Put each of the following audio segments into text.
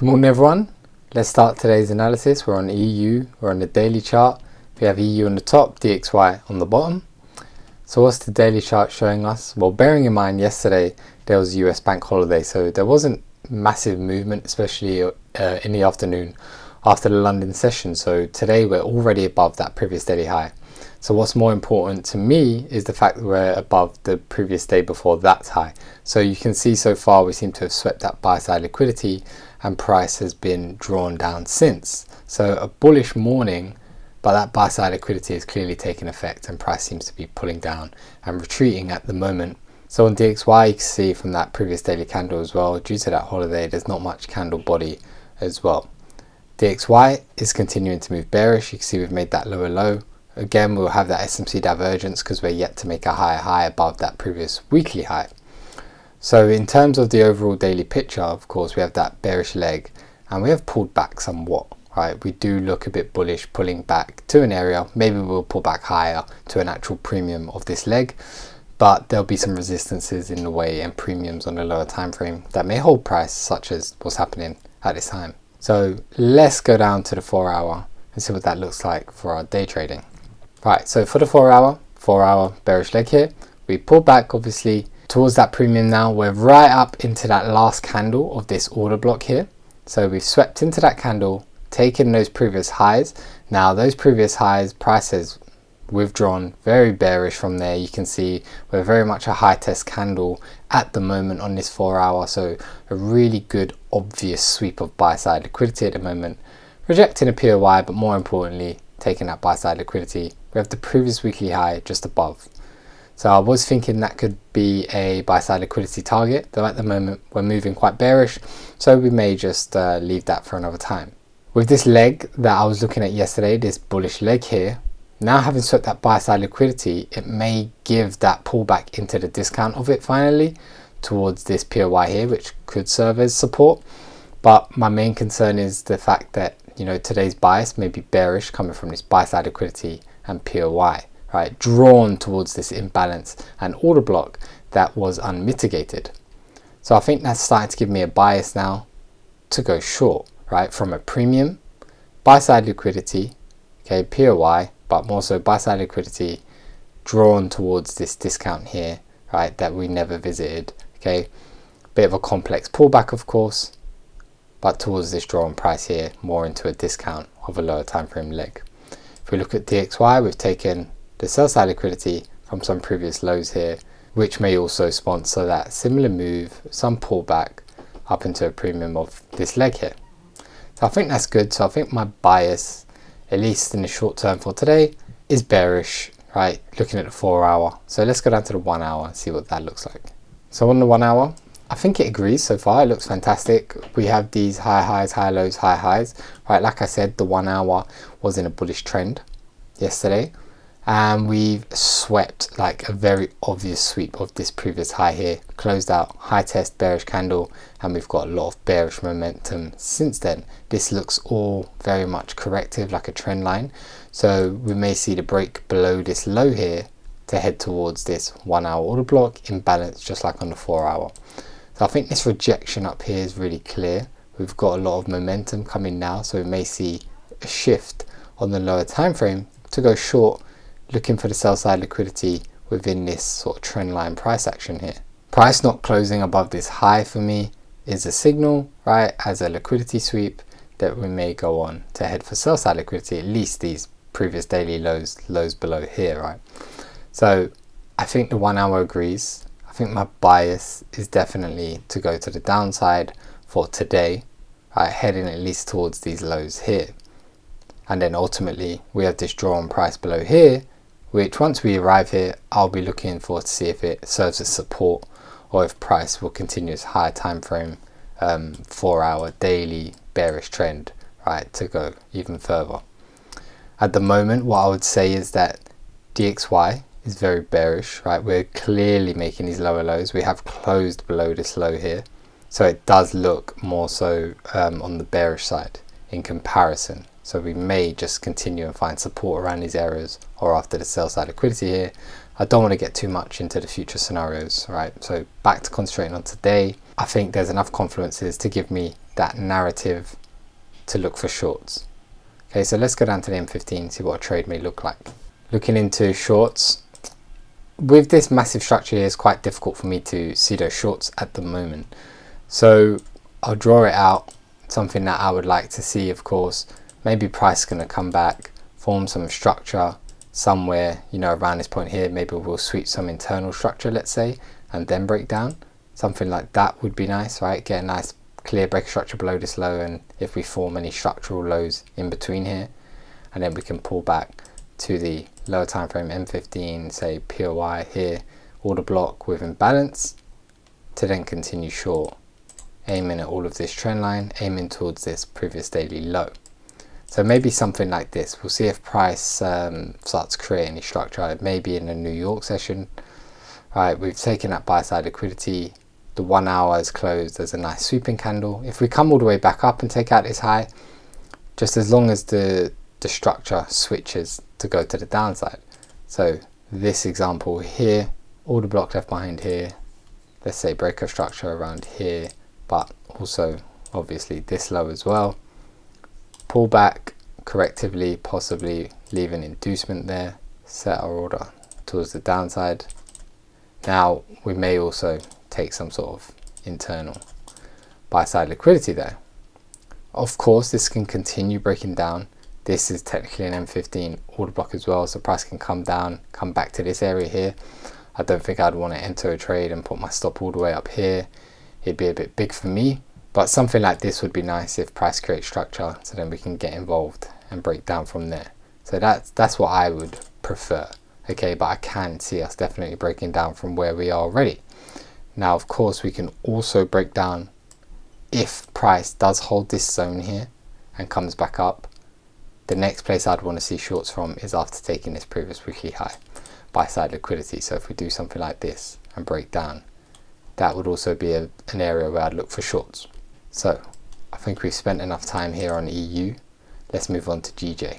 Good morning everyone. Let's start today's analysis. We're on EU, we're on the daily chart. We have EU on the top, DXY on the bottom. So what's the daily chart showing us? Well, bearing in mind yesterday there was a US bank holiday, so there wasn't massive movement, especially in the afternoon after the London session. So today we're already above that previous daily high. So what's more important to me is the fact that we're above the previous day before that high. So you can see so far we seem to have swept that buy side liquidity and price has been drawn down since. So a bullish morning, but that buy side liquidity is clearly taking effect and price seems to be pulling down and retreating at the moment. So on DXY you can see from that previous daily candle as well, due to that holiday there's not much candle body as well. DXY is continuing to move bearish. You can see we've made that lower low. Again, we'll have that SMC divergence because we're yet to make a higher high above that previous weekly high. So in terms of the overall daily picture, of course, we have that bearish leg and we have pulled back somewhat, right? We do look a bit bullish, pulling back to an area. Maybe we'll pull back higher to an actual premium of this leg, but there'll be some resistances in the way and premiums on the lower time frame that may hold price, such as what's happening at this time. So let's go down to the 4 hour and see what that looks like for our day trading. Right, so for the 4 hour bearish leg here, we pull back obviously towards that premium now. We're right up into that last candle of this order block here. So we've swept into that candle, taken those previous highs. Now those previous highs, price has withdrawn, very bearish from there. You can see we're very much a high test candle at the moment on this 4 hour. So a really good obvious sweep of buy side liquidity at the moment. Rejecting a POY, but more importantly, taking that buy side liquidity. We have the previous weekly high just above. So I was thinking that could be a buy side liquidity target, though at the moment we're moving quite bearish, so we may just leave that for another time. With this leg that I was looking at yesterday, this bullish leg here, now having swept that buy side liquidity, it may give that pullback into the discount of it finally towards this POY here, which could serve as support. But my main concern is the fact that, you know, today's bias may be bearish coming from this buy side liquidity and POY, right, drawn towards this imbalance and order block that was unmitigated. So I think that's starting to give me a bias now to go short, right, from a premium buy side liquidity, okay, POY, but more so buy side liquidity drawn towards this discount here, right, that we never visited. Okay, bit of a complex pullback of course, but towards this drawn price here, more into a discount of a lower time frame leg. If we look at DXY, we've taken the sell side liquidity from some previous lows here, which may also sponsor that similar move, some pullback up into a premium of this leg here. So I think that's good. So I think my bias, at least in the short term for today, is bearish, right? Looking at the 4 hour. So let's go down to the 1 hour and see what that looks like. So on the 1 hour, I think it agrees so far. It looks fantastic. We have these high highs, high lows, high highs, right? Like I said, the 1 hour was in a bullish trend yesterday, and we've swept like a very obvious sweep of this previous high here, closed out high test bearish candle, and we've got a lot of bearish momentum since then. This looks all very much corrective, like a trend line, so we may see the break below this low here to head towards this 1 hour order block imbalance, just like on the 4 hour. So I think this rejection up here is really clear. We've got a lot of momentum coming now, so we may see a shift on the lower time frame to go short, looking for the sell side liquidity within this sort of trend line price action here. Price not closing above this high for me is a signal, right, as a liquidity sweep that we may go on to head for sell side liquidity, at least these previous daily lows below here, right? So I think the 1 hour agrees. I think my bias is definitely to go to the downside for today, right, heading at least towards these lows here. And then ultimately we have this drawn price below here, which once we arrive here, I'll be looking for to see if it serves as support or if price will continue its higher time frame 4 hour daily bearish trend, right, to go even further. At the moment, what I would say is that DXY is very bearish, right? We're clearly making these lower lows. We have closed below this low here, so it does look more so on the bearish side in comparison. So we may just continue and find support around these areas or after the sell side liquidity here. I don't want to get too much into the future scenarios, right? So back to concentrating on today. I think there's enough confluences to give me that narrative to look for shorts. Okay, so let's go down to the M15, see what a trade may look like. Looking into shorts, with this massive structure here, it's quite difficult for me to see those shorts at the moment. So I'll draw it out, something that I would like to see, of course. Maybe price is going to come back, form some structure somewhere, you know, around this point here. Maybe we'll sweep some internal structure, let's say, and then break down. Something like that would be nice, right? Get a nice clear break structure below this low, and if we form any structural lows in between here, and then we can pull back to the lower time frame M15, say POI here, order block with imbalance, to then continue short, aiming at all of this trend line, aiming towards this previous daily low. So maybe something like this. We'll see if price starts creating any structure, maybe in a New York session. Right, we've taken that buy side liquidity. The 1 hour is closed as a nice sweeping candle. If we come all the way back up and take out this high, just as long as the structure switches to go to the downside. So this example here, order block left behind here, let's say break of structure around here, but also obviously this low as well. Pull back correctively, possibly leave an inducement there, set our order towards the downside. Now we may also take some sort of internal buy side liquidity there. Of course, this can continue breaking down. This is technically an M15 order block as well, so price can come down, come back to this area here. I don't think I'd want to enter a trade and put my stop all the way up here. It'd be a bit big for me, but something like this would be nice if price creates structure, so then we can get involved and break down from there. So that's what I would prefer. Okay, but I can see us definitely breaking down from where we are already. Now, of course, we can also break down if price does hold this zone here and comes back up. The next place I'd want to see shorts from is after taking this previous weekly high, buy side liquidity. So if we do something like this and break down, that would also be an area where I'd look for shorts. So I think we've spent enough time here on EU. Let's move on to GJ.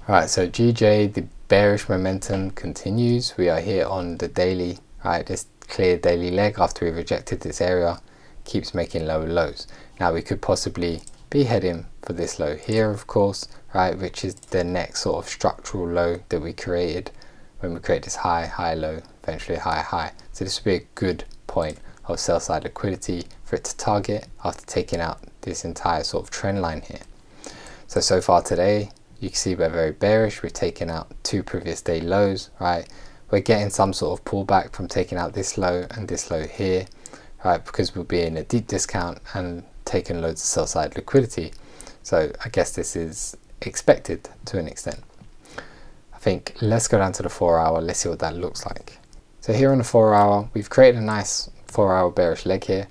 All right, so GJ, the bearish momentum continues. We are here on the daily, right? This clear daily leg after we rejected this area keeps making lower lows. Now we could possibly be heading for this low here, of course, right, which is the next sort of structural low that we created when we create this high, high, low, eventually high, high. So this would be a good point of sell side liquidity for it to target after taking out this entire sort of trend line here. So far today, you can see we're very bearish. We've taken out two previous day lows, right? We're getting some sort of pullback from taking out this low and this low here, right? Because we'll be in a deep discount and taking loads of sell side liquidity. So I guess this is expected to an extent. I think let's go down to the 4 hour. Let's see what that looks like. So here on the 4 hour, we've created a nice 4 hour bearish leg here.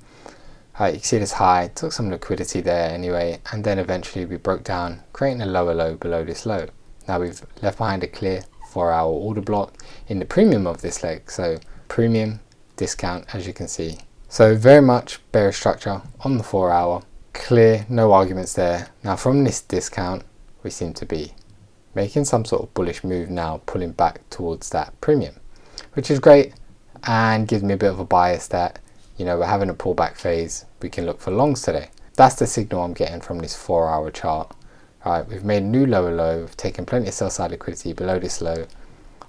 You can see this high, took some liquidity there anyway, and then eventually we broke down, creating a lower low below this low. Now we've left behind a clear 4 hour order block in the premium of this leg. So premium, discount, as you can see. So very much bearish structure on the 4 hour, clear, no arguments there. Now from this discount, we seem to be making some sort of bullish move now, pulling back towards that premium, which is great and gives me a bit of a bias that, you know, we're having a pullback phase. We can look for longs today. That's the signal I'm getting from this 4 hour chart. All right, we've made a new lower low. We've taken plenty of sell side liquidity below this low,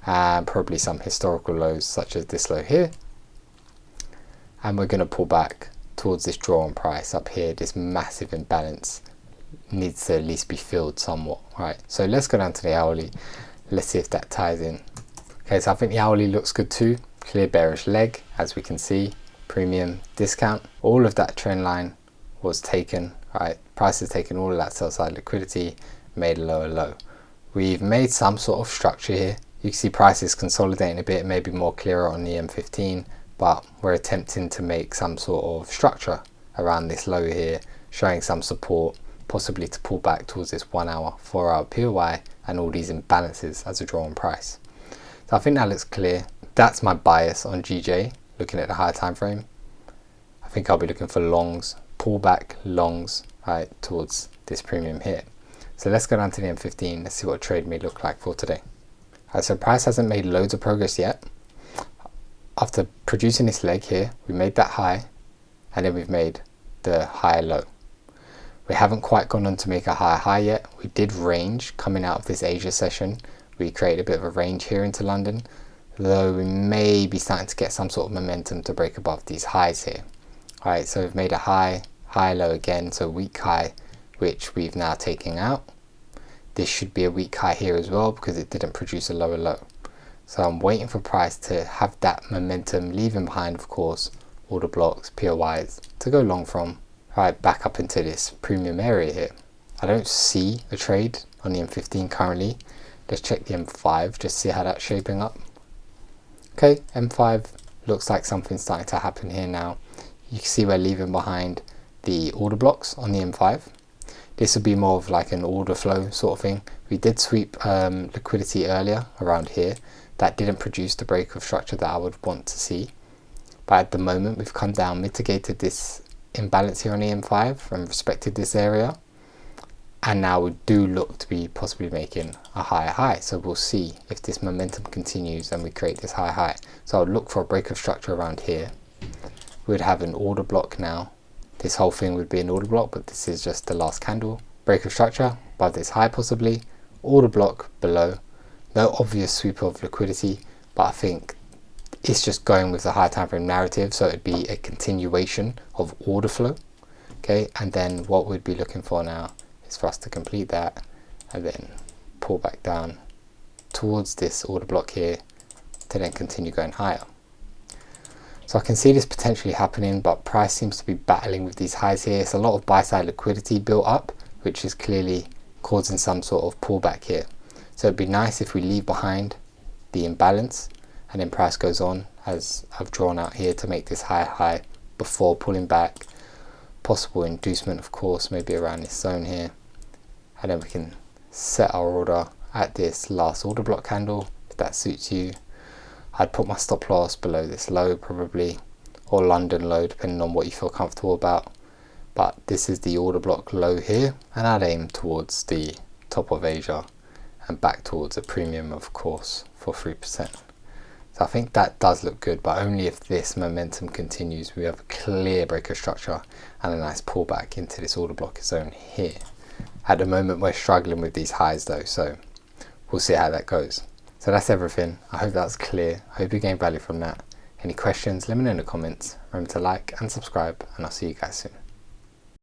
and probably some historical lows such as this low here. And we're going to pull back towards this draw on price up here. This massive imbalance needs to at least be filled somewhat. All right, so let's go down to the hourly. Let's see if that ties in. Okay, so I think the hourly looks good too. Clear bearish leg, as we can see. Premium, discount, all of that trend line was taken, right? Price has taken all of that sell side liquidity, made a lower low. We've made some sort of structure here. You can see prices consolidating a bit, maybe more clearer on the M15, but we're attempting to make some sort of structure around this low here, showing some support, possibly to pull back towards this 1 hour, 4 hour POI and all these imbalances as a draw on price. So I think that looks clear. That's my bias on GJ. Looking at the higher time frame, I think I'll be looking for longs, pullback longs, right, towards this premium here. So let's go down to the M15. Let's see what a trade may look like for today. Right, so price hasn't made loads of progress yet. After producing this leg here, we made that high, and then we've made the high low. We haven't quite gone on to make a higher high yet. We did range coming out of this Asia session. We created a bit of a range here into London, though we may be starting to get some sort of momentum to break above these highs here. Alright, so we've made a high, high low again, so weak high, which we've now taken out. This should be a weak high here as well because it didn't produce a lower low. So I'm waiting for price to have that momentum, leaving behind, of course, order blocks, POIs to go long from. Alright, back up into this premium area here. I don't see a trade on the M15 currently. Let's check the M5, just see how that's shaping up. Okay, M5 looks like something's starting to happen here now. You can see we're leaving behind the order blocks on the M5. This would be more of like an order flow sort of thing. We did sweep liquidity earlier around here. That didn't produce the break of structure that I would want to see. But at the moment we've come down, mitigated this imbalance here on the M5 and respected this area. And now we do look to be possibly making a higher high. So we'll see if this momentum continues and we create this higher high. So I'll look for a break of structure around here. We'd have an order block now. This whole thing would be an order block, but this is just the last candle. Break of structure above this high possibly. Order block below. No obvious sweep of liquidity, but I think it's just going with the higher time frame narrative. So it'd be a continuation of order flow. Okay, and then what we'd be looking for now is for us to complete that and then pull back down towards this order block here to then continue going higher. So I can see this potentially happening, but price seems to be battling with these highs here. It's a lot of buy side liquidity built up, which is clearly causing some sort of pullback here. So it'd be nice if we leave behind the imbalance and then price goes on, as I've drawn out here, to make this higher high before pulling back. Possible inducement, of course, maybe around this zone here, and then we can set our order at this last order block candle if that suits you. I'd put my stop loss below this low probably, or London low, depending on what you feel comfortable about. But this is the order block low here, and I'd aim towards the top of Asia and back towards a premium, of course, for 3%. So I think that does look good, but only if this momentum continues. We have a clear break of structure and a nice pullback into this order block zone here. At the moment we're struggling with these highs though, so we'll see how that goes. So that's everything. I hope that's clear. I hope you gained value from that. Any questions, let me know in the comments. Remember to like and subscribe, and I'll see you guys soon.